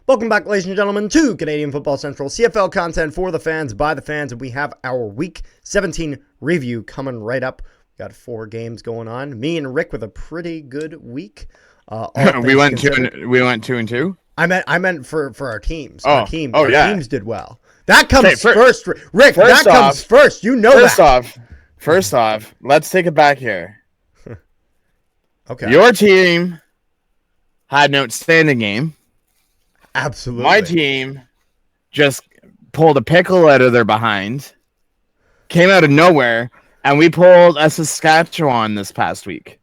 Welcome back, ladies and gentlemen, to Canadian Football Central, CFL content for the fans, by the fans, and we have our Week 17 review coming right up. We got 4 games going on. Me and Rick with a pretty good week. We went 2-2. I meant for our teams. Our teams did well. That comes first, Rick. First That comes first. You know that. First off, let's take it back here. Okay. Your team had an outstanding game. Absolutely. My team just pulled a pickle out of their behind, came out of nowhere, and we pulled a Saskatchewan this past week.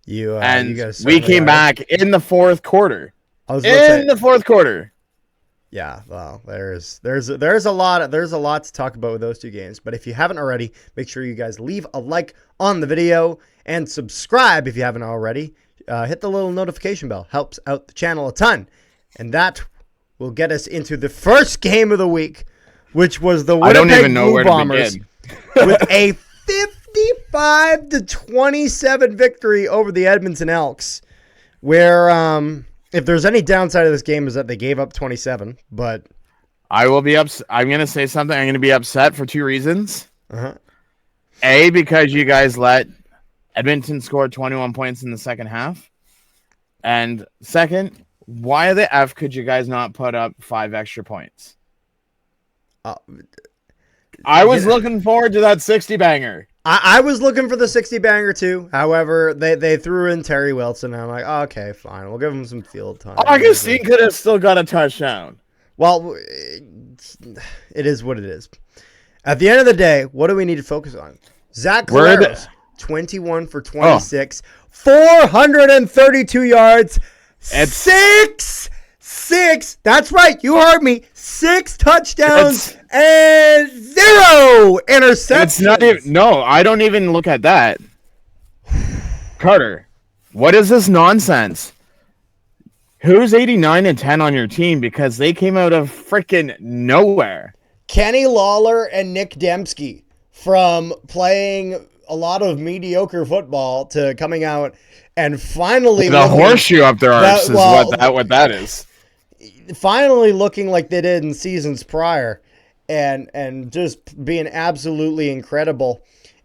You guys we came back in the fourth quarter. The fourth quarter. Yeah, well, there's a lot to talk about with those 2 games. But if you haven't already, make sure you guys leave a like on the video and subscribe if you haven't already. Hit the little notification bell. Helps out the channel a ton. And that will get us into the first game of the week, which was the Winnipeg Blue Bombers with a 55-27 victory over the Edmonton Elks, where if there's any downside of this game is that they gave up 27, but I will be upset. I'm going to say something. I'm going to be upset for 2 reasons. Uh-huh. A, because you guys let Edmonton score 21 points in the second half. And second, why the F could you guys not put up 5 extra points? I was looking forward to that 60-banger. I was looking for the 60-banger too. However, they threw in Terry Wilson, and I'm like, okay, fine. We'll give him some field time. Augustine could have still got a touchdown. Well, it is what it is. At the end of the day, what do we need to focus on? Zach Collaros, 21 for 26, 432 yards, 6. That's right. You heard me. 6 touchdowns and 0 interceptions. It's not even. No, I don't even look at that. Carter, what is this nonsense? Who's 89-10 on your team? Because they came out of freaking nowhere. Kenny Lawler and Nick Dembski, from playing a lot of mediocre football to coming out and finally the horseshoe up their arse is what that is. Finally looking like they did in seasons prior, and just being absolutely incredible.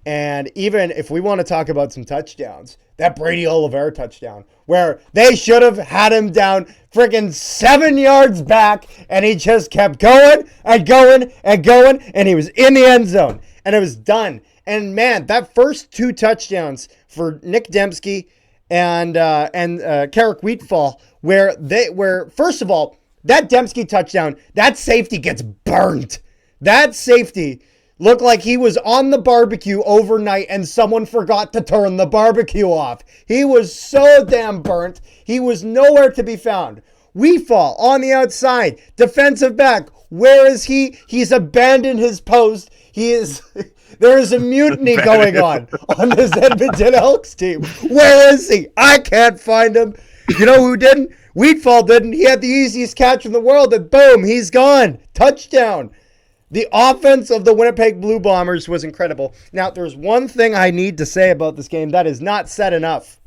And even if we want to talk about some touchdowns, that Brady Oliveira touchdown, where they should have had him down freaking 7 yards back, and he just kept going and going and going, and he was in the end zone, and it was done. And man, that first 2 touchdowns for Nick Dembski and Carrick Wheatfall, where first of all, that Dembski touchdown, that safety gets burned. That safety looked like he was on the barbecue overnight and someone forgot to turn the barbecue off. He was so damn burnt. He was nowhere to be found. Wheatfall on the outside, defensive back. Where is he? He's abandoned his post. There is a mutiny going on this Edmonton Elks team. Where is he? I can't find him. You know who didn't? Wheatfall didn't. He had the easiest catch in the world, and boom, he's gone. Touchdown. The offense of the Winnipeg Blue Bombers was incredible. Now, there's one thing I need to say about this game that is not said enough.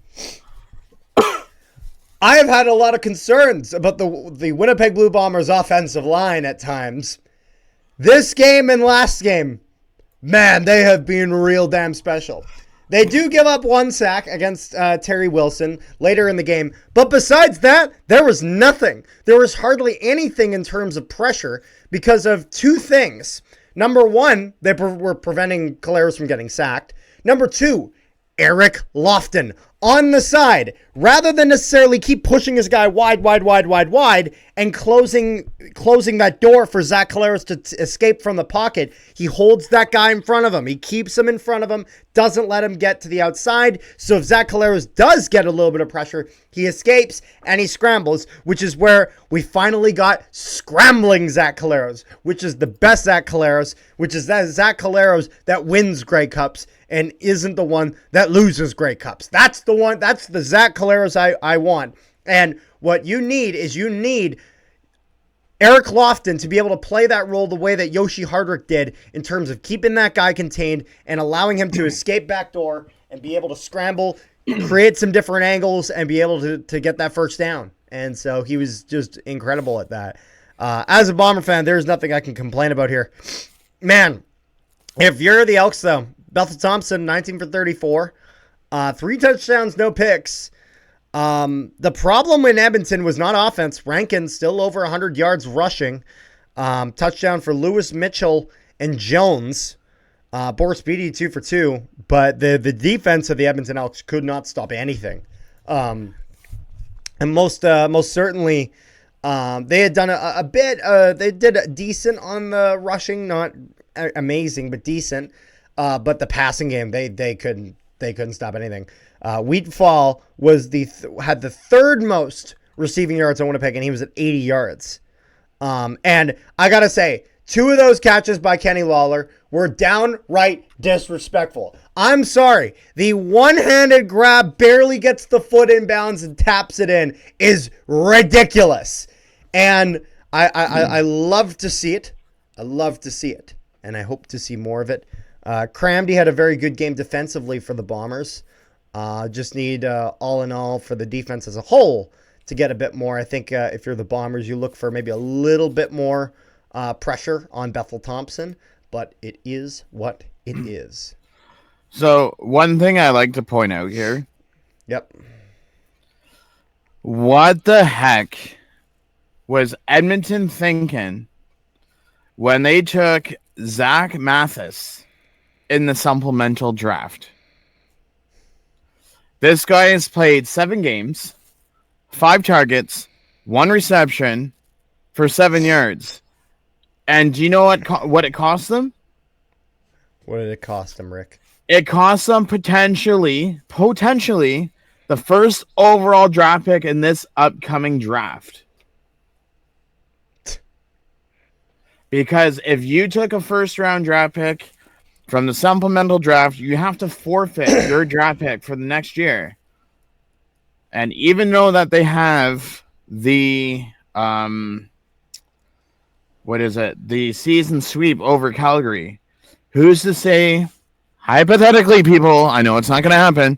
I have had a lot of concerns about the Winnipeg Blue Bombers offensive line at times. This game and last game, man, they have been real damn special. They do give up 1 sack against Terry Wilson later in the game. But besides that, there was nothing. There was hardly anything in terms of pressure because of 2 things. Number 1, they were preventing Collaros from getting sacked. Number 2, Eric Lofton on the side. Rather than necessarily keep pushing his guy wide, and closing that door for Zach Collaros to escape from the pocket, he holds that guy in front of him. He keeps him in front of him, doesn't let him get to the outside. So if Zach Collaros does get a little bit of pressure, he escapes and he scrambles, which is where we finally got scrambling Zach Collaros, which is the best Zach Collaros, which is that Zach Collaros that wins Grey Cups and isn't the one that loses Grey Cups. That's the one. That's the Zach Collaros I want. And what you need is Eric Lofton to be able to play that role the way that Yoshi Hardrick did in terms of keeping that guy contained and allowing him to escape backdoor and be able to scramble, create some different angles, and be able to get that first down. And so he was just incredible at that. As a Bomber fan, there's nothing I can complain about here. Man, if you're the Elks, though, Bethel Thompson, 19 for 34, 3 touchdowns, no picks. The problem in Edmonton was not offense. Rankin still over 100 yards rushing. Touchdown for Lewis Mitchell and Jones. Boris Beatty 2 for 2. But the defense of the Edmonton Elks could not stop anything. And most certainly, they had done a bit. They did decent on the rushing, not amazing, but decent. But the passing game, they couldn't stop anything. Wheatfall was had the third most receiving yards on Winnipeg, and he was at 80 yards. And I gotta say, 2 of those catches by Kenny Lawler were downright disrespectful. I'm sorry. The one-handed grab barely gets the foot in bounds and taps it in is ridiculous. And I love to see it. I love to see it. And I hope to see more of it. Cramdy had a very good game defensively for the Bombers. Just need, all in all, for the defense as a whole to get a bit more. I think if you're the Bombers, you look for maybe a little bit more pressure on Bethel Thompson. But it is what it is. So, one thing I like to point out here. Yep. What the heck was Edmonton thinking when they took Zach Mathis in the supplemental draft? This guy has played 7 games, 5 targets, 1 reception for 7 yards. And do you know what it cost them? What did it cost them, Rick? It cost them potentially the first overall draft pick in this upcoming draft. Because if you took a first-round draft pick from the supplemental draft, you have to forfeit your draft pick for the next year. And even though that they have the the season sweep over Calgary, who's to say, hypothetically, people, I know it's not going to happen,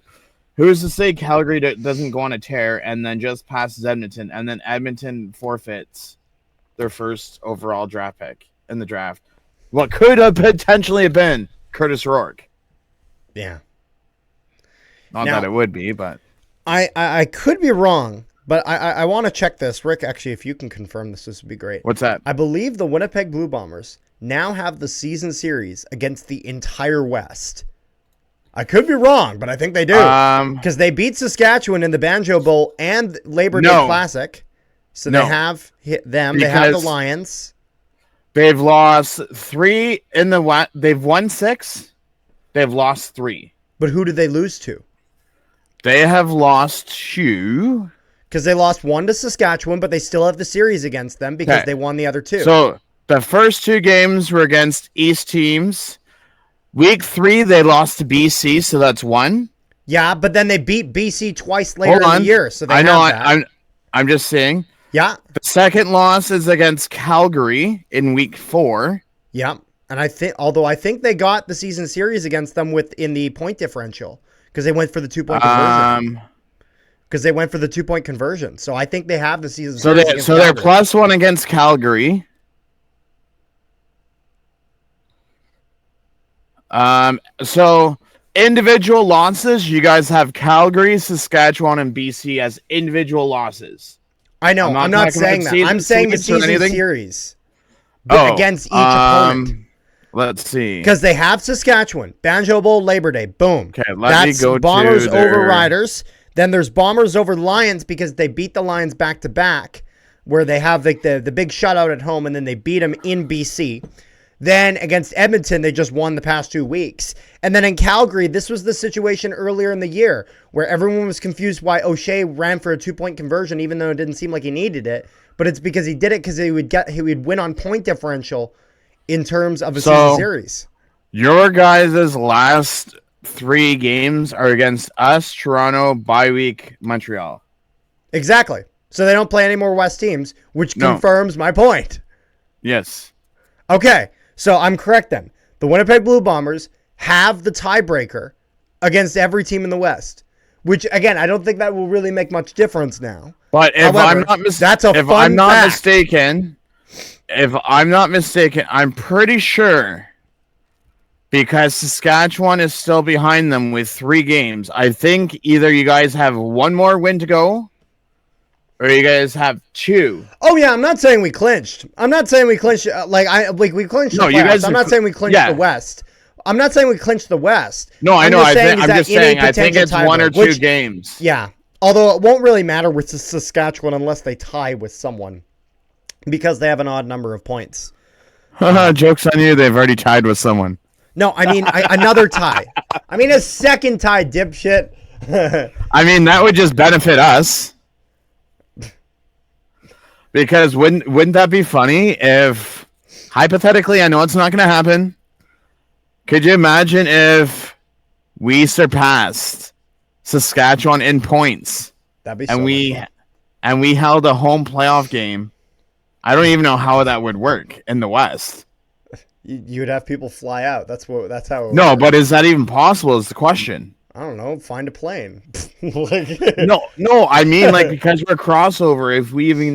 who's to say Calgary doesn't go on a tear and then just passes Edmonton, and then Edmonton forfeits their first overall draft pick in the draft? What could have potentially been Curtis Rourke. Yeah. Not that it would be, but I could be wrong, but I want to check this. Rick, actually, if you can confirm this would be great. What's that? I believe the Winnipeg Blue Bombers now have the season series against the entire West. I could be wrong, but I think they do. Because they beat Saskatchewan in the Banjo Bowl and Labor Day Classic. So they have hit them. They have the Lions. They've lost 3 in the they've won 6. They've lost 3. But who did they lose to? They have lost 2. Because they lost 1 to Saskatchewan, but they still have the series against them because they won the other 2. So the first 2 games were against East teams. Week 3, they lost to BC, so that's 1. Yeah, but then they beat BC twice later in the year, so they have that. I'm just saying. Yeah. The second loss is against Calgary in week 4. Yeah. And I think they got the season series against them in the point differential because they went for the 2-point conversion. Because they went for the 2-point conversion. So I think they have the season series. So they're +1 against Calgary. So individual losses, you guys have Calgary, Saskatchewan, and BC as individual losses. I know. I'm not saying that. I'm saying the season series against each opponent. Let's see. Because they have Saskatchewan, Banjo Bowl, Labor Day. Boom. Okay, That's me go Bombers to their... over Riders. Then there's Bombers over Lions because they beat the Lions back-to-back, where they have the big shutout at home, and then they beat them in BC. Then against Edmonton, they just won the past 2 weeks. And then in Calgary, this was the situation earlier in the year where everyone was confused why O'Shea ran for a 2-point conversion, even though it didn't seem like he needed it. But it's because he did it because he would win on point differential in terms of a season series. Your guys' last 3 games are against us, Toronto, bye week, Montreal. Exactly. So they don't play any more West teams, which No. confirms my point. Yes. Okay, so I'm correct then. The Winnipeg Blue Bombers have the tiebreaker against every team in the West, which, again, I don't think that will really make much difference now. But if However, that's a fun fact. if I'm not mistaken, I'm pretty sure, because Saskatchewan is still behind them with 3 games. I think either you guys have 1 more win to go, or you guys have 2. Oh yeah, I'm not saying we clinched. I'm not saying we clinched. We clinched the playoffs. I'm not saying we clinched the West. I'm not saying we clinched the West. No, I know. I'm just saying. I think it's 1 or 2 games. Yeah. Although it won't really matter with Saskatchewan unless they tie with someone, because they have an odd number of points. Joke's on you. They've already tied with someone. No, I mean another tie. I mean a second tie, dipshit. I mean, that would just benefit us. Because wouldn't that be funny if, hypothetically, I know it's not going to happen, could you imagine if we surpassed Saskatchewan in points? That'd be so much fun. And we held a home playoff game? I don't even know how that would work in the West. You would have people fly out. That's how it would No, work. but is that even possible is the question. I don't know. Find a plane. No, I mean, like, because we're crossover,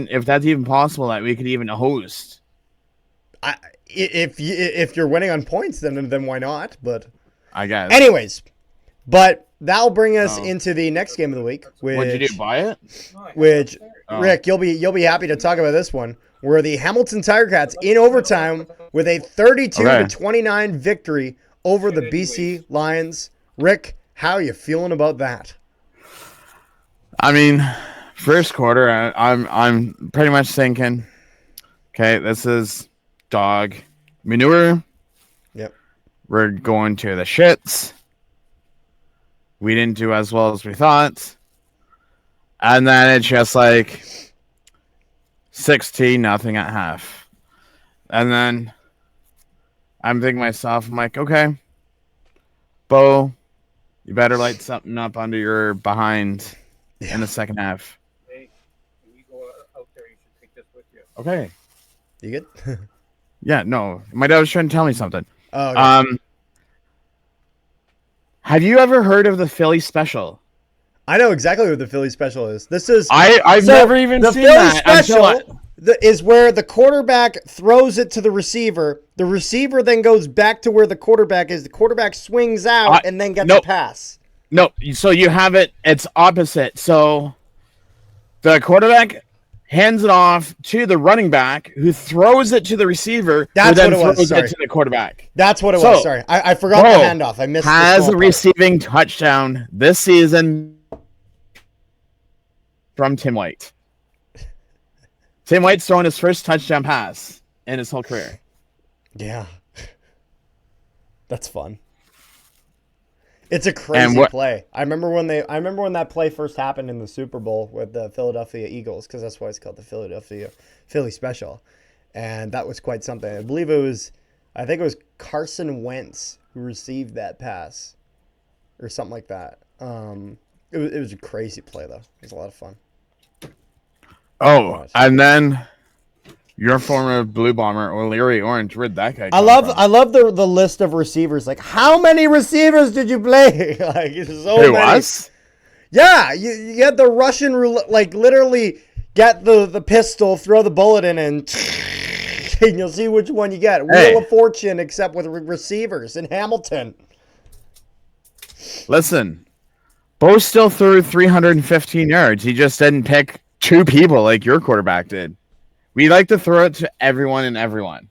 if that's even possible, that we could even host. If you're winning on points, then why not? But I guess. Anyways, but that'll bring us into the next game of the week. What'd you do? Buy it? Which Rick, you'll be happy to talk about this one, where the Hamilton Ticats in overtime with a 32-29 victory over the BC Lions. Rick, how are you feeling about that? I mean, first quarter, I'm pretty much thinking, okay, this is dog manure. Yep. We're going to the shits. We didn't do as well as we thought. And then it's just like 16-0 at half. And then I'm thinking to myself, I'm like, okay, Bo, you better light something up under your behind in the second half. Hey, when you go out there, you should take this with you. Okay. You good? Yeah, no. My dad was trying to tell me something. Oh, okay. Have you ever heard of the Philly Special? I know exactly what the Philly Special is. This is I've never even seen that. The Philly Special is where the quarterback throws it to the receiver. The receiver then goes back to where the quarterback is. The quarterback swings out and then gets a pass. No, so you have it. It's opposite. So the quarterback hands it off to the running back, who throws it to the receiver, That's who then what it was. throws Sorry. it to the quarterback. That's what it was. Sorry, I forgot the handoff. I missed. Has a receiving touchdown this season from Tim White. Tim White's throwing his first touchdown pass in his whole career. Yeah, that's fun. It's a crazy play. I remember when that play first happened in the Super Bowl with the Philadelphia Eagles, because that's why it's called the Philly Special, and that was quite something. I think it was Carson Wentz who received that pass, or something like that. It was a crazy play though. It was a lot of fun. Oh, and then your former Blue Bomber, O'Leary Orange, where'd that guy come from? I love the list of receivers. Like, how many receivers did you play? Like, so many. Was? Yeah, you get the Russian roulette, like literally get the pistol, throw the bullet in, and you'll see which one you get. Wheel of Fortune, except with receivers in Hamilton. Listen, Bo still threw 315 yards. He just didn't pick 2 people like your quarterback did. We like to throw it to everyone and everyone.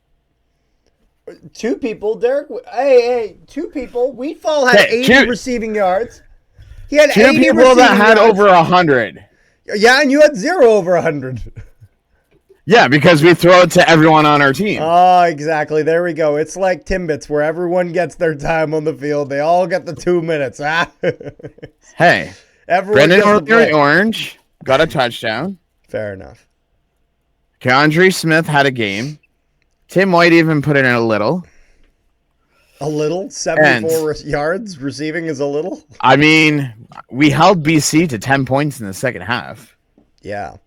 2 people, Derek. Hey, 2 people. Wheatfall had 80 receiving yards. He had 2 80 people that had over 100. Yeah, and you had 0 over 100. Yeah, because we throw it to everyone on our team. Oh, exactly. There we go. It's like Timbits, where everyone gets their time on the field. They all get the 2 minutes. Hey, Brendan Orange got a touchdown. Fair enough. Keandre Smith had a game. Tim White even put in a little. A little? 74 yards receiving is a little? I mean, we held BC to 10 points in the second half. Yeah.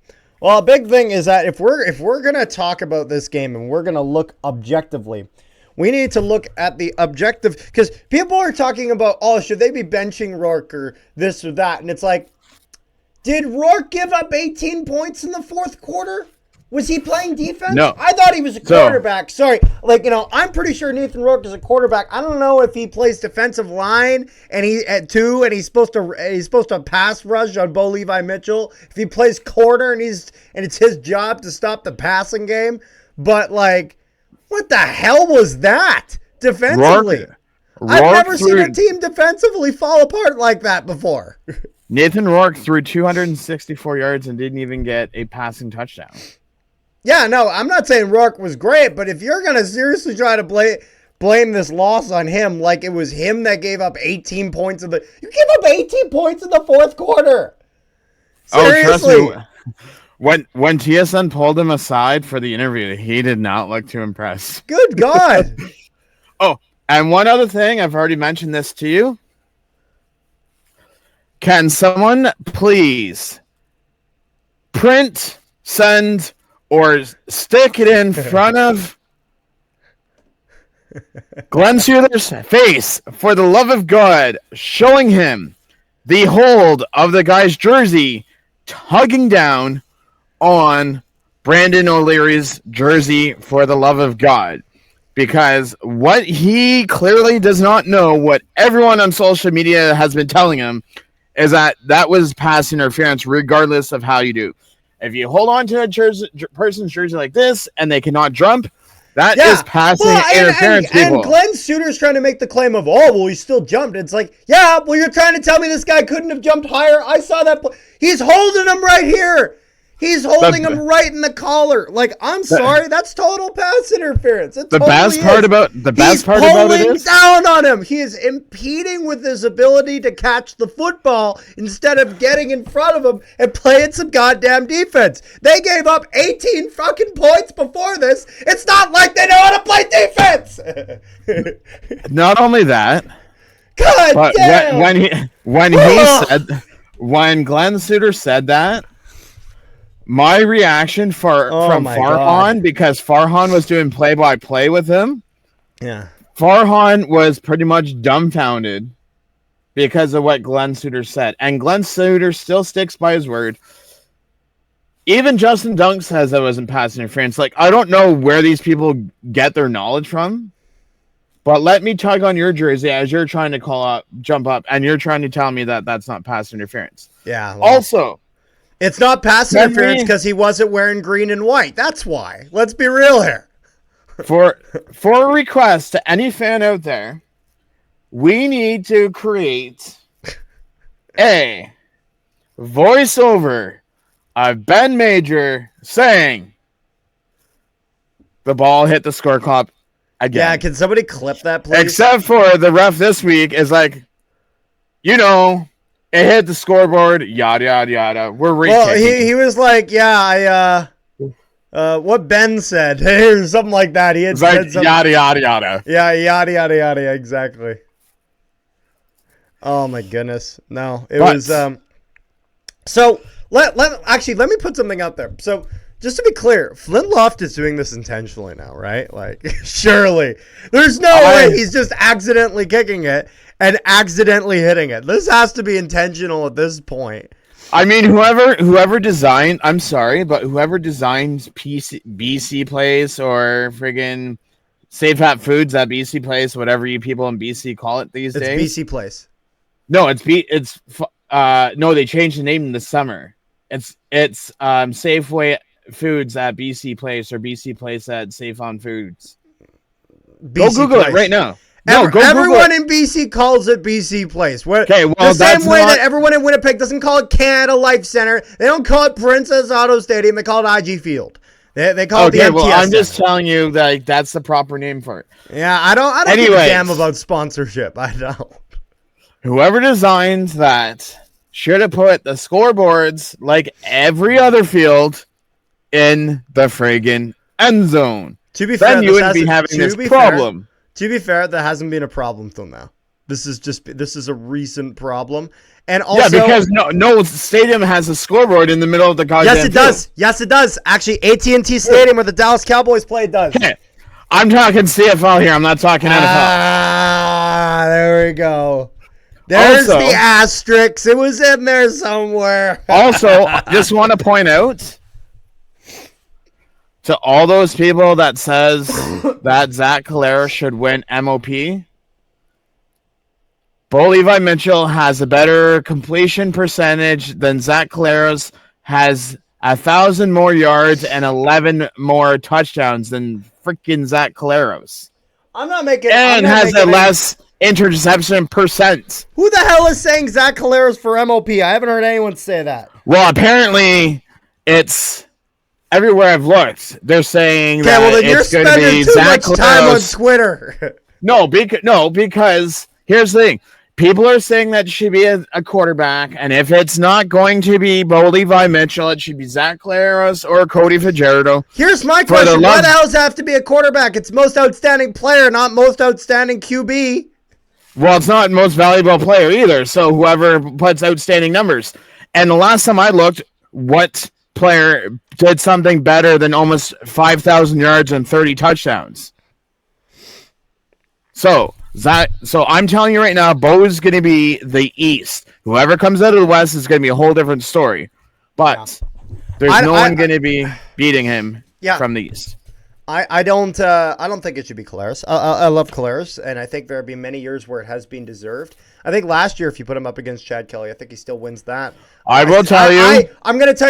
Well, a big thing is that if we're gonna talk about this game and we're gonna look objectively, we need to look at the objective, because people are talking about, oh, should they be benching Rourke or this or that, and it's like, did Rourke give up 18 points in the fourth quarter? Was he playing defense? No. I thought he was a quarterback. Sorry. Like, I'm pretty sure Nathan Rourke is a quarterback. I don't know if he plays defensive line and he's supposed to pass rush on Bo Levi Mitchell. If he plays corner and it's his job to stop the passing game. But like, what the hell was that defensively? I've never seen a team defensively fall apart like that before. Nathan Rourke threw 264 yards and didn't even get a passing touchdown. Yeah, no, I'm not saying Rourke was great, but if you're going to seriously try to blame this loss on him like it was him that gave up 18 points you gave up 18 points in the fourth quarter. Seriously. Oh, trust me. When TSN pulled him aside for the interview, he did not look too impressed. Good God. Oh, and one other thing, I've already mentioned this to you. Can someone please print, send, or stick it in front of Glenn Suter's face, for the love of God, showing him the hold of the guy's jersey tugging down on Brandon O'Leary's jersey, for the love of God. Because what he clearly does not know, what everyone on social media has been telling him, is that was pass interference regardless of how you do. If you hold on to a person's jersey like this and they cannot jump, that is passing interference, people. And Glenn Suter's trying to make the claim of, he still jumped. It's like, you're trying to tell me this guy couldn't have jumped higher? I saw that. He's holding him right here. He's holding him right in the collar. Like, I'm sorry, that's total pass interference. The best part about it is he's pulling down on him. He is impeding with his ability to catch the football instead of getting in front of him and playing some goddamn defense. They gave up 18 fucking points before this. It's not like they know how to play defense. Not only that, God but damn. when Glenn Suter said that, my reaction from Farhan, because Farhan was doing play-by-play with him. Yeah. Farhan was pretty much dumbfounded because of what Glenn Suter said. And Glenn Suter still sticks by his word. Even Justin Dunk says that wasn't pass interference. Like, I don't know where these people get their knowledge from, but let me tug on your jersey as you're trying to jump up, and you're trying to tell me that that's not pass interference. Yeah. Well, also, it's not pass interference because he wasn't wearing green and white. That's why. Let's be real here. For a request to any fan out there, we need to create a voiceover of Ben Major saying the ball hit the score clock again. Yeah, can somebody clip that, please? Except for the ref this week is like, it hit the scoreboard, yada, yada, yada. We're retaking. Well, he was like, what Ben said, or something like that. He had said something. Yada, yada, yada. Yeah, yada, yada, yada, exactly. Oh, my goodness. No, it was... So, let me put something out there. So, just to be clear, Flint Loft is doing this intentionally now, right? Like, surely. There's no way he's just accidentally kicking it and accidentally hitting it. This has to be intentional at this point. I mean, whoever designed, I'm sorry, but whoever designs BC Place or friggin' Safe Hat Foods at BC Place, whatever you people in BC call it these days. It's BC Place. No, no, they changed the name in the summer. It's Safeway Foods at BC Place or BC Place at Safe on Foods. Go Google it right now. Everyone in BC calls it BC Place. Okay, well, the same way that everyone in Winnipeg doesn't call it Canada Life Center. They don't call it Princess Auto Stadium. They call it IG Field. They call it the MTS well, I'm Center. just telling you that that's the proper name for it. Yeah, I don't give a damn about sponsorship. I don't. Whoever designs that should have put the scoreboards like every other field in the friggin' end zone. To be fair, then you wouldn't be having this problem. To be fair, that hasn't been a problem till now. This is a recent problem. And also, yeah, because no stadium has a scoreboard in the middle of the goddamn yes, it does. Yes, it does. Actually, AT&T Stadium where the Dallas Cowboys play does. Okay. I'm talking CFL here. I'm not talking NFL. Ah, there we go. There's Also, the asterisk. It was in there somewhere. Also, just want to point out to all those people that says that Zach Calera should win MOP, Bo Levi Mitchell has a better completion percentage than Zach Calera's, has 1,000 more yards and 11 more touchdowns than freaking Zach Calera's. And has a less interception percent. Who the hell is saying Zach Calera's for MOP? I haven't heard anyone say that. Well, apparently it's everywhere I've looked. They're saying that well, then you're it's going to be too Zach much time on Calera's. Twitter. No, because here's the thing. People are saying that it should be a quarterback, and if it's not going to be Bo Levi Mitchell, it should be Zach Calera or Cody Fajardo. Here's my question. Why the hell does it have to be a quarterback? It's most outstanding player, not most outstanding QB. Well, it's not most valuable player either, so whoever puts outstanding numbers. And the last time I looked, what player did something better than almost 5,000 yards and 30 touchdowns? So I'm telling you right now, Bo is going to be the East. Whoever comes out of the West is going to be a whole different story. But there's no one going to be beating him from the East. I don't think it should be Calera's. I love Calera's, and I think there have been many years where it has been deserved. I think last year, if you put him up against Chad Kelly, I think he still wins that. I'm going to tell you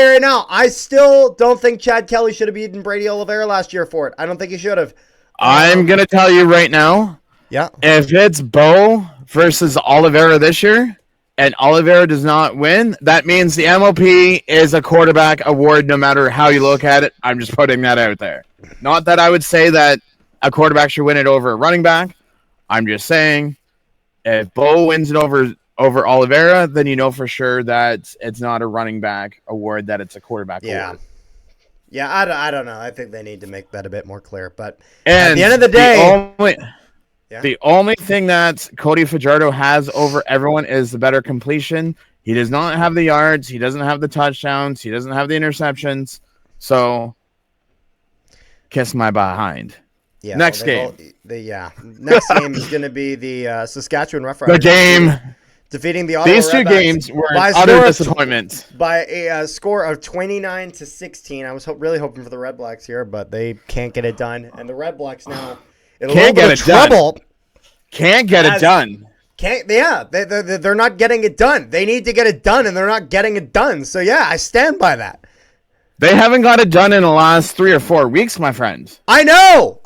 right now, I still don't think Chad Kelly should have beaten Brady Oliveira last year for it. I don't think he should have. I'm going to tell you right now. Yeah. If it's Bo versus Oliveira this year, and Oliveira does not win, that means the MOP is a quarterback award no matter how you look at it. I'm just putting that out there. Not that I would say that a quarterback should win it over a running back. I'm just saying if Bo wins it over Oliveira, then you know for sure that it's not a running back award, that it's a quarterback award. Yeah, I don't know. I think they need to make that a bit more clear. But at the end of the day... The only thing that Cody Fajardo has over everyone is the better completion. He does not have the yards. He doesn't have the touchdowns. He doesn't have the interceptions. So, kiss my behind. Yeah, Next game. Next game is going to be the Saskatchewan Roughriders. The game. Defeating the Ottawa These two Redbacks games were utter disappointments. By a score of 29-16. I was really hoping for the Red Blacks here, but they can't get it done. And the Red Blacks now... Can't get it done. Can't get it done. They're not getting it done. They need to get it done, and they're not getting it done. So, yeah, I stand by that. They haven't got it done in the last 3 or 4 weeks, my friend. I know.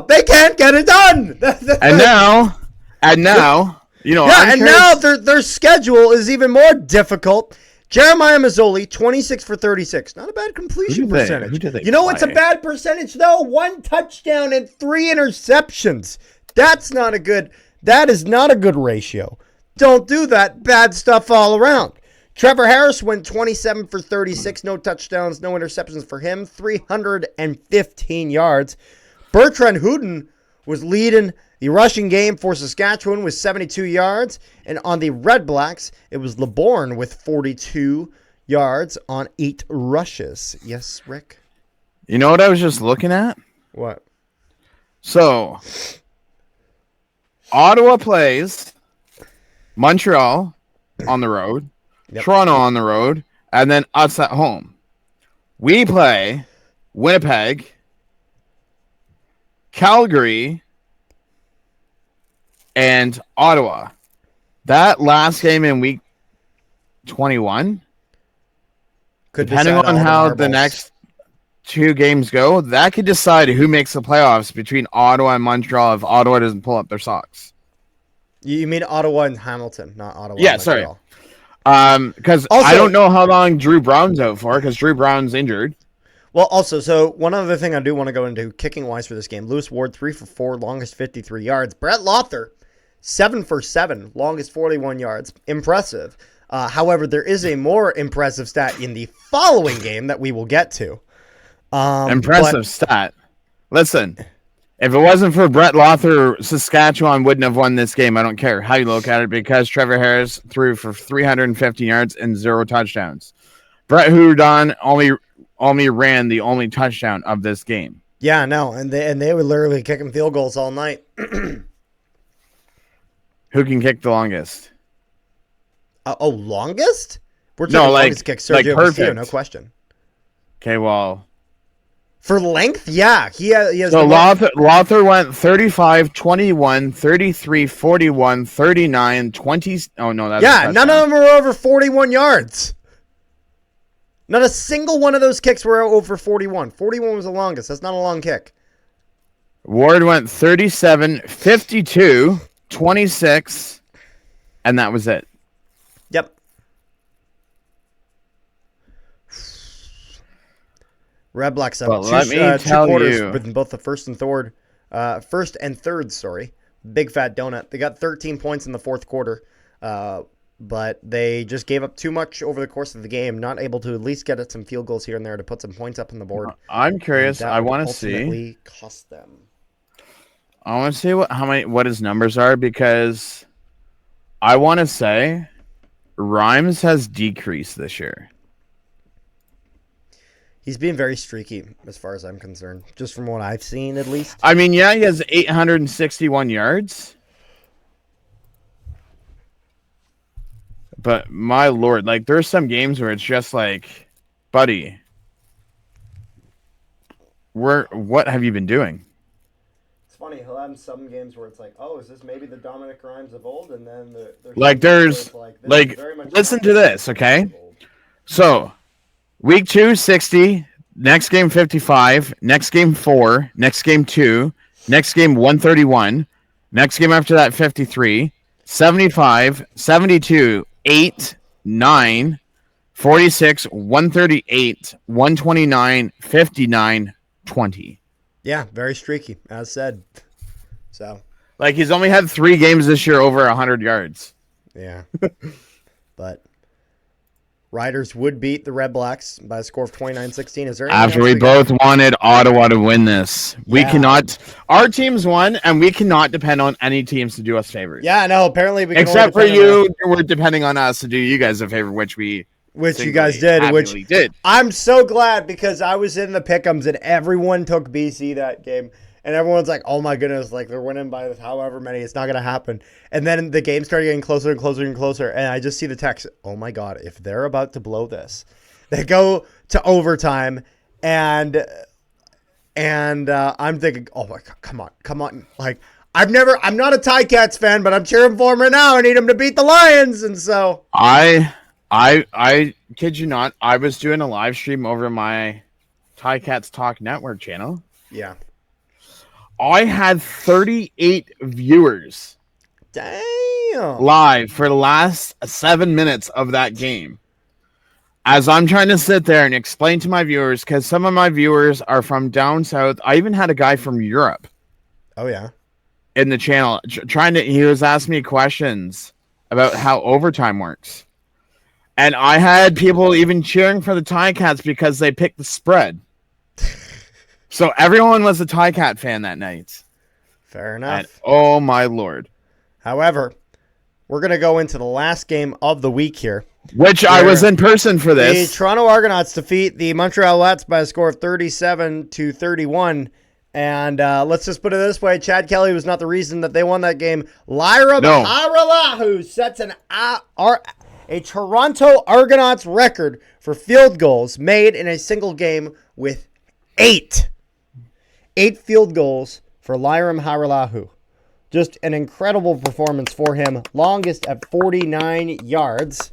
They can't get it done. And now, you know. Yeah, and now their schedule is even more difficult. Jeremiah Mazzoli, 26 for 36. Not a bad completion percentage. You know what's a bad percentage, though? 1 touchdown and 3 interceptions. That is not a good ratio. Don't do that. Bad stuff all around. Trevor Harris went 27 for 36. No touchdowns, no interceptions for him. 315 yards. Bertrand Hooden was leading the rushing game for Saskatchewan with 72 yards. And on the Red Blacks, it was LeBourne with 42 yards on 8 rushes. Yes, Rick? You know what I was just looking at? What? So, Ottawa plays Montreal on the road, Toronto on the road, and then us at home. We play Winnipeg, Calgary, and Ottawa. That last game in week 21, depending on how the next 2 games go, that could decide who makes the playoffs between Ottawa and Montreal if Ottawa doesn't pull up their socks. You mean Ottawa and Hamilton, not Ottawa and Montreal. Sorry. Because I don't know how long Drew Brown's out for, because Drew Brown's injured. Well, also, so one other thing I do want to go into kicking-wise for this game. Lewis Ward, 3 for 4, longest 53 yards. Brett Lothar, 7 for 7, longest 41 yards. Impressive. However, there is a more impressive stat in the following game that we will get to. Impressive stat. Listen, If it wasn't for Brett Lothar, Saskatchewan wouldn't have won this game. I don't care how you look at it because Trevor Harris threw for 350 yards and 0 touchdowns. Brett Houdon only ran the only touchdown of this game. Yeah, no, and they were literally kicking field goals all night. Who can kick the longest? Longest? We're talking longest kick. Sergio Castillo, no question. Okay, well. For length, yeah. He has so Lothar went 35, 21, 33, 41, 39, 20. Oh, no, that's yeah, none of them were over 41 yards. Not a single one of those kicks were over 41. 41 was the longest. That's not a long kick. Ward went 37, 52, 26, and that was it. Yep. Red Blacks up two quarters with both the first and third. Big fat donut. They got 13 points in the fourth quarter, but they just gave up too much over the course of the game. Not able to at least get at some field goals here and there to put some points up on the board. I'm curious. I want to see. Ultimately cost them. I want to see what his numbers are because I want to say Rhymes has decreased this year. He's being very streaky as far as I'm concerned, just from what I've seen at least. I mean, yeah, he has 861 yards. But my Lord, like there's some games where it's just like, buddy, what have you been doing? It's funny, he'll have some games where it's like, oh, is this maybe the Dominic Rhymes of old? And then listen to this, okay? So, week 2, 60, next game 55, next game 4, next game 2, next game 131, next game after that 53, 75, 72, 8, 9, 46, 138, 129, 59, 20. Yeah, very streaky, as said. So, like he's only had 3 games this year over 100 yards. Yeah. But Riders would beat the Red Blacks by a score of 29-16. Is there after we both wanted Ottawa to win this? Yeah. We cannot. Our teams won, and we cannot depend on any teams to do us favors. Yeah, no. Apparently, we can except for you, we're depending on us to do you guys a favor, which you guys did. Which did. I'm so glad because I was in the pick'ems and everyone took BC that game. And everyone's like, oh my goodness, like they're winning by however many. It's not going to happen. And then the game started getting closer and closer and closer. And I just see the text, oh my God, if they're about to blow this. They go to overtime and I'm thinking, oh my God, come on. Like, I'm not a Ticats fan, but I'm cheering for them right now. I need them to beat the Lions. And so. I kid you not, I was doing a live stream over my Ticats Talk Network channel. Yeah. I had 38 viewers. Damn. Live for the last 7 minutes of that game. As I'm trying to sit there and explain to my viewers, because some of my viewers are from down south. I even had a guy from Europe. Oh, yeah. In the channel. He was asking me questions about how overtime works. And I had people even cheering for the Ticats because they picked the spread. So everyone was a Ticat fan that night. Fair enough. And, oh, my Lord. However, we're going to go into the last game of the week here. Which I was in person for this. The Toronto Argonauts defeat the Montreal Alouettes by a score of 37-31. And let's just put it this way. Chad Kelly was not the reason that they won that game. Lyra Haralahu sets a Toronto Argonauts record for field goals made in a single game with 8. 8 field goals for Lyram Haralahu. Just an incredible performance for him. Longest at 49 yards.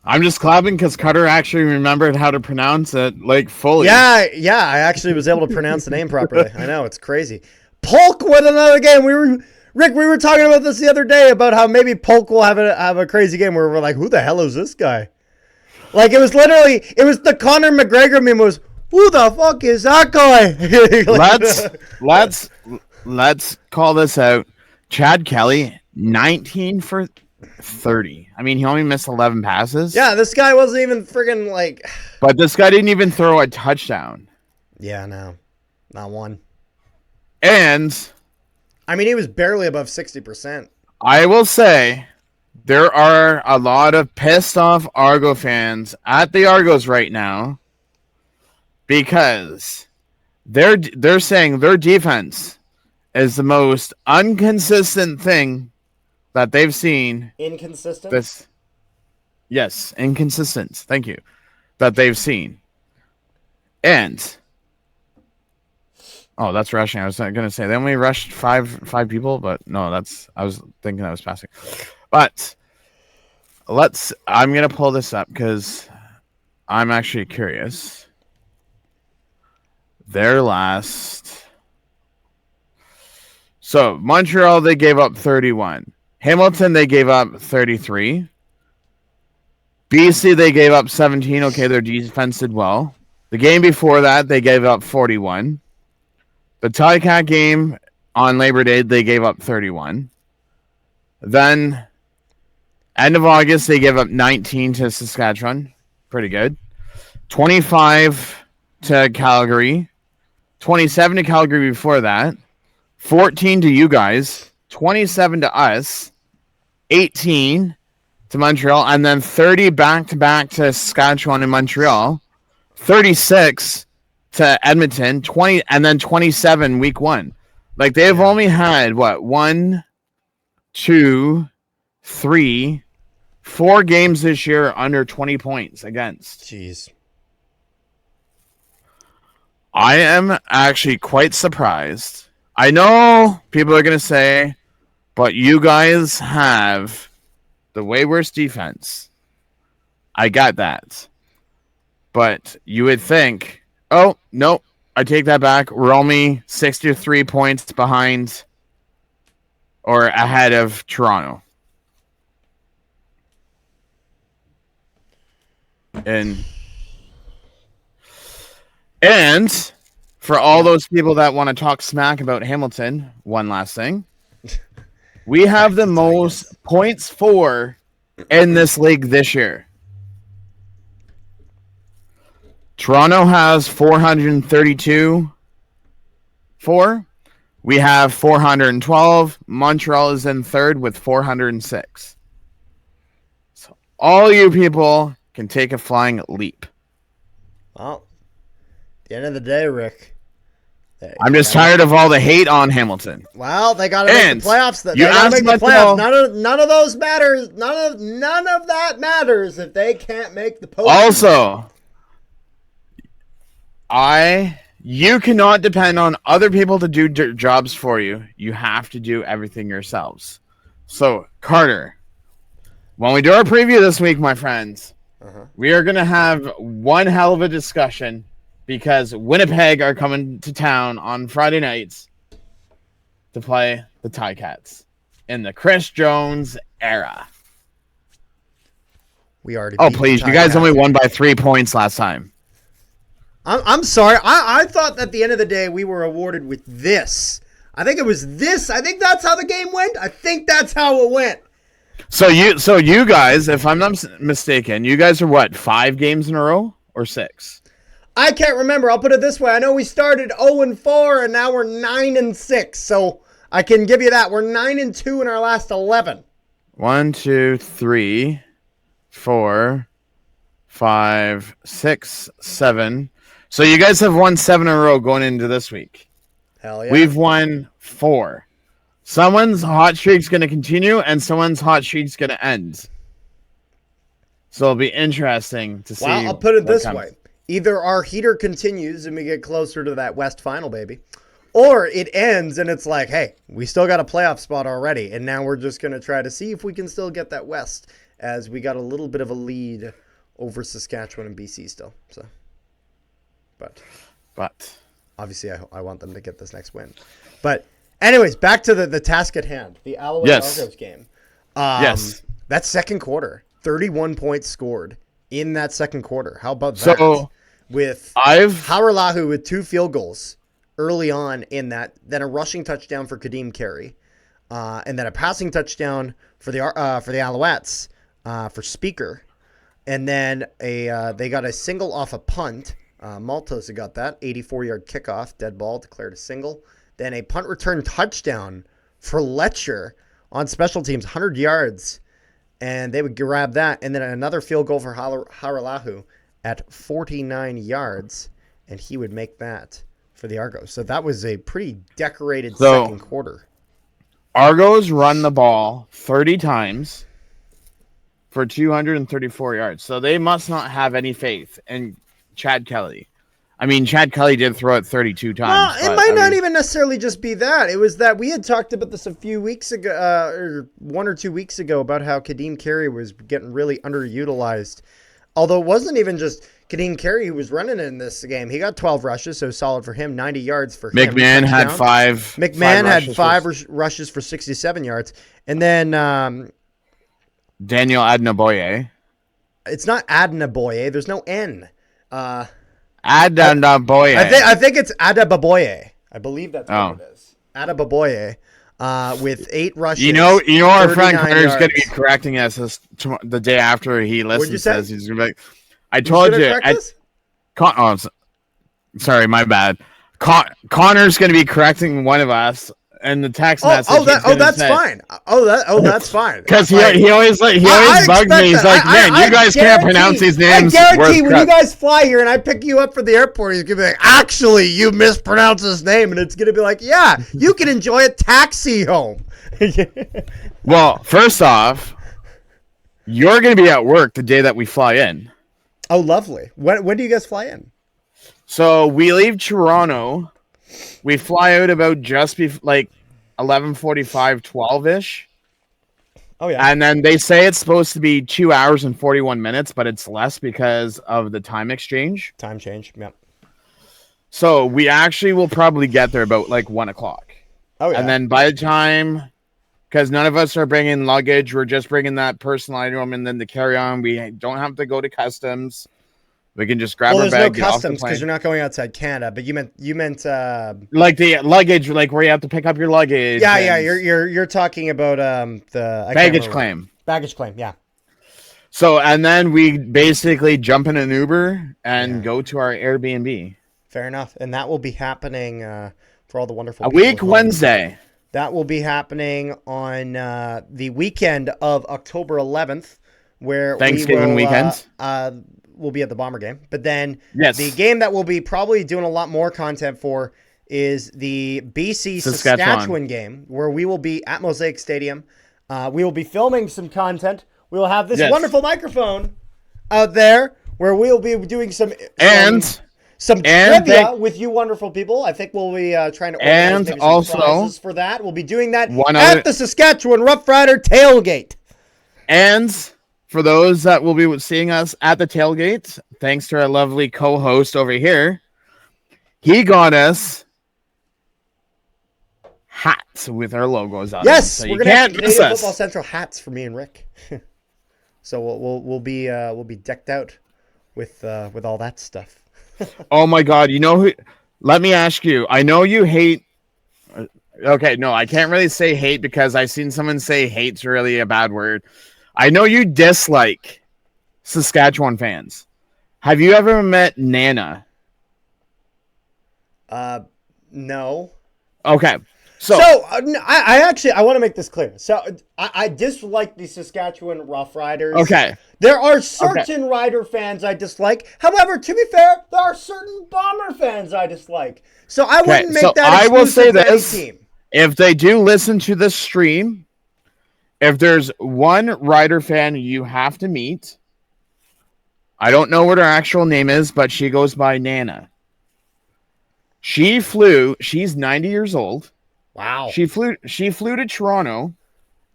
I'm just clapping because Cutter actually remembered how to pronounce it, like, fully. Yeah, I actually was able to pronounce the name properly. I know, it's crazy. Polk with another game. We were talking about this the other day about how maybe Polk will have a crazy game where we're like, who the hell is this guy? Like, it was the Conor McGregor meme was, who the fuck is that guy? Let's call this out. Chad Kelly, 19 for 30. I mean, he only missed 11 passes. Yeah, this guy wasn't even friggin' like. But this guy didn't even throw a touchdown. Yeah, no, not one. And I mean, he was barely above 60%. I will say there are a lot of pissed off Argo fans at the Argos right now because they're saying their defense is the most inconsistent thing that they've seen. Inconsistent? Inconsistent. Thank you. That they've seen. And that's rushing. I was not gonna say they only rushed five people, but no, I was thinking that was passing. But I'm gonna pull this up because I'm actually curious. Their last. So Montreal, they gave up 31. Hamilton, they gave up 33. BC, they gave up 17. Okay, their defense did well. The game before that, they gave up 41. The Ticat game on Labor Day, they gave up 31. Then, end of August, they gave up 19 to Saskatchewan. Pretty good. 25 to Calgary. 27 to Calgary before that. 14 to you guys. 27 to us. 18 to Montreal. And then 30 back-to-back to Saskatchewan and Montreal. 36 to Edmonton. 20 and then 27 week 1. Like, they've only had, 1, 2, 3, 4 games this year under 20 points against. Jeez. I am actually quite surprised. I know people are going to say, but you guys have the way worse defense. I got that. But you would think, oh, no, I take that back. We're only 63 points behind or ahead of Toronto. And for all those people that want to talk smack about Hamilton, one last thing. We have the most points for in this league this year. Toronto has 432. We have 412. Montreal is in third with 406. So all you people can take a flying leap. Well, at the end of the day, Rick. I'm just tired of all the hate on Hamilton. Well, they got to make the playoffs. They got to make the playoffs. None of those matters. None of that matters if they can't make the postseason. Also, you cannot depend on other people to do jobs for you. You have to do everything yourselves. So, Carter, when we do our preview this week, my friends, we are going to have one hell of a discussion because Winnipeg are coming to town on Friday nights to play the Ticats in the Chris Jones era. We already. Oh, please! You guys only won by 3 points last time. I'm sorry. I thought at the end of the day we were awarded with this. I think it was this. I think that's how the game went. I think that's how it went. So you guys, if I'm not mistaken, you guys are what, 5 games in a row or 6? I can't remember. I'll put it this way. I know we started 0-4 and now we're 9-6. So I can give you that. We're 9-2 in our last 11. 1, 2, 3, 4, 5, 6, 7. So you guys have won 7 in a row going into this week. Hell yeah. We've won 4. Someone's hot streak's going to continue and someone's hot streak's going to end. So it'll be interesting to see. Well, I'll put it this way. Either our heater continues and we get closer to that West final, baby, or it ends and it's like, hey, we still got a playoff spot already, and now we're just going to try to see if we can still get that West, as we got a little bit of a lead over Saskatchewan and BC still. So, but obviously I want them to get this next win. But anyways, back to the task at hand, the Alouette Argos game. Yes. That second quarter, 31 points scored in that second quarter. How about that? So with Hauerlahu with 2 field goals early on in that, then a rushing touchdown for Kadeem Carey, and then a passing touchdown for the Alouettes for Speaker, and then they got a single off a punt. Maltos got that 84-yard kickoff, dead ball, declared a single. Then a punt return touchdown for Letcher on special teams, 100 yards. And they would grab that. And then another field goal for Haralahu at 49 yards. And he would make that for the Argos. So that was a pretty decorated second quarter. Argos run the ball 30 times for 234 yards. So they must not have any faith in Chad Kelly. I mean, Chad Kelly did throw it 32 times. Well, it might not even necessarily just be that. It was that we had talked about this a few weeks ago, or 1 or 2 weeks ago, about how Kadeem Carey was getting really underutilized. Although it wasn't even just Kadeem Carey who was running in this game. He got 12 rushes, so solid for him. 90 yards for him. McMahon had five. McMahon had five rushes for 67 yards. And then Daniel Adnaboye. It's not Adnaboye. There's no N. Adnaboye. I think it's Adababoye. I believe that's what it is. Adababoye. With 8 rushes. You know, our friend Connor's going to be correcting us the day after he listens to this. He's going to be like, I told you. Sorry, my bad. Connor's going to be correcting one of us. And the text message. That's fine. That's fine. Because he always bugs me. He's like, man, you guys can't pronounce these names. I guarantee when you guys fly here and I pick you up for the airport, he's gonna be like, actually, you mispronounced his name, and it's gonna be like, yeah, you can enjoy a taxi home. Well, first off, you're gonna be at work the day that we fly in. Oh, lovely. When do you guys fly in? So we leave Toronto. We fly out about just like 11:45, 12-ish. Oh, yeah. And then they say it's supposed to be 2 hours and 41 minutes, but it's less because of the time exchange. Time change, yep. So we actually will probably get there about like 1 o'clock. Oh, yeah. And then by the time, because none of us are bringing luggage, we're just bringing that personal item and then the carry-on. We don't have to go to customs. We can just grab our bag. Well, there's no customs because you're not going outside Canada. But you meant like the luggage, like where you have to pick up your luggage. Yeah. You're talking about the baggage claim. Baggage claim, yeah. So and then we basically jump in an Uber and go to our Airbnb. Fair enough, and that will be happening for all the wonderful. A week Wednesday. That will be happening on the weekend of October 11th, where Thanksgiving weekend. We'll be at the Bomber game. But then the game that we'll be probably doing a lot more content for is the BC Saskatchewan game, where we will be at Mosaic Stadium. We will be filming some content. We will have this wonderful microphone out there where we'll be doing some trivia with you wonderful people. I think we'll be trying to organize maybe some prizes for that. We'll be doing that at the Saskatchewan Rough Rider tailgate. And for those that will be seeing us at the tailgate, thanks to our lovely co-host over here, he got us hats with our logos on. Yes, so we're gonna have Canadian Football Central hats for me and Rick. So we'll be decked out with all that stuff. Oh my God! You know who? Let me ask you. I know you hate. Okay, no, I can't really say hate because I've seen someone say hate's really a bad word. I know you dislike Saskatchewan fans. Have you ever met Nana? No. Okay. So I want to make this clear. So I dislike the Saskatchewan Rough Riders. Okay. There are certain Rider fans I dislike. However, to be fair, there are certain Bomber fans I dislike. So I wouldn't make that exclusive. I will say this: team. If they do listen to this stream, if there's one Rider fan you have to meet, I don't know what her actual name is, but she goes by Nana. She's 90 years old. Wow. She flew to Toronto,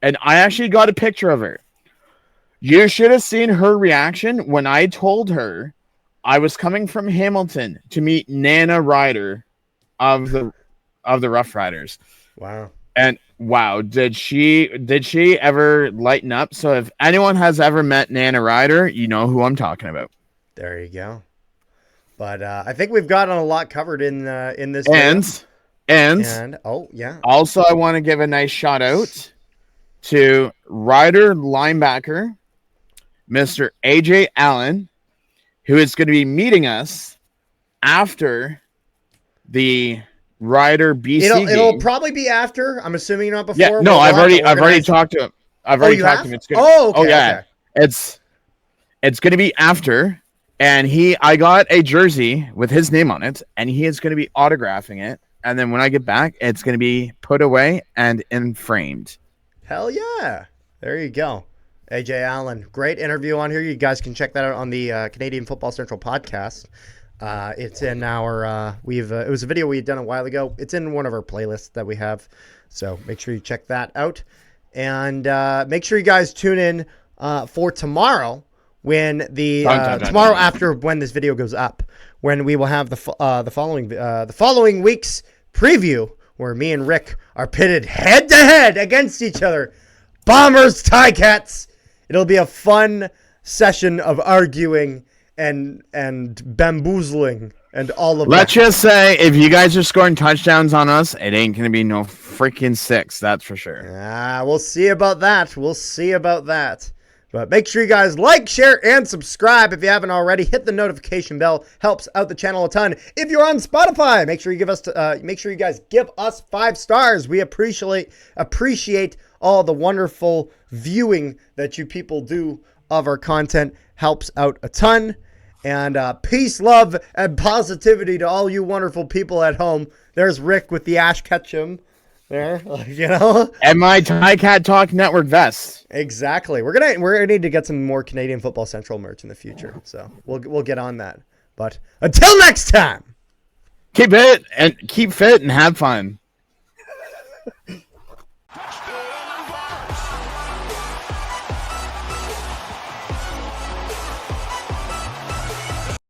and I actually got a picture of her. You should have seen her reaction when I told her I was coming from Hamilton to meet Nana Ryder of the Rough Riders. Wow. And wow, did she ever lighten up? So if anyone has ever met Nana Ryder, you know who I'm talking about. There you go. But I think we've gotten a lot covered in this. And oh yeah. Also, I want to give a nice shout out to Rider linebacker, Mr. AJ Allen, who is going to be meeting us after the Rider BC It'll game. probably be after. I'm assuming not before. Yeah, no, We'll I've have to already organize- talked to him. I've already you talked have? to him. It's gonna, Okay. yeah, Okay. it's gonna be after, and I got a jersey with his name on it, and he is gonna be autographing it, and then when I get back, it's gonna be put away and framed. Hell yeah! There you go, AJ Allen. Great interview on here. You guys can check that out on the Canadian Football Central podcast. It's in our it was a video we had done a while ago. It's in one of our playlists that we have, so make sure you check that out, and make sure you guys tune in for tomorrow when the tomorrow after when this video goes up, when we will have the following week's preview, where me and Rick are pitted head to head against each other. Bombers, Ticats. It'll be a fun session of arguing and bamboozling and all of that. Let's just say, if you guys are scoring touchdowns on us, it ain't gonna be no freaking 6. That's for sure. We'll see about that. But make sure you guys like, share, and subscribe if you haven't already. Hit the notification bell. Helps out the channel a ton. If you're on Spotify, make sure you guys give us 5 stars. We appreciate all the wonderful viewing that you people do of our content. Helps out a ton. And peace, love, and positivity to all you wonderful people at home. There's Rick with the Ash Ketchum. There, you know, and my Ticat Talk Network vest. Exactly. We're gonna need to get some more Canadian Football Central merch in the future, so we'll get on that. But until next time, keep fit and have fun.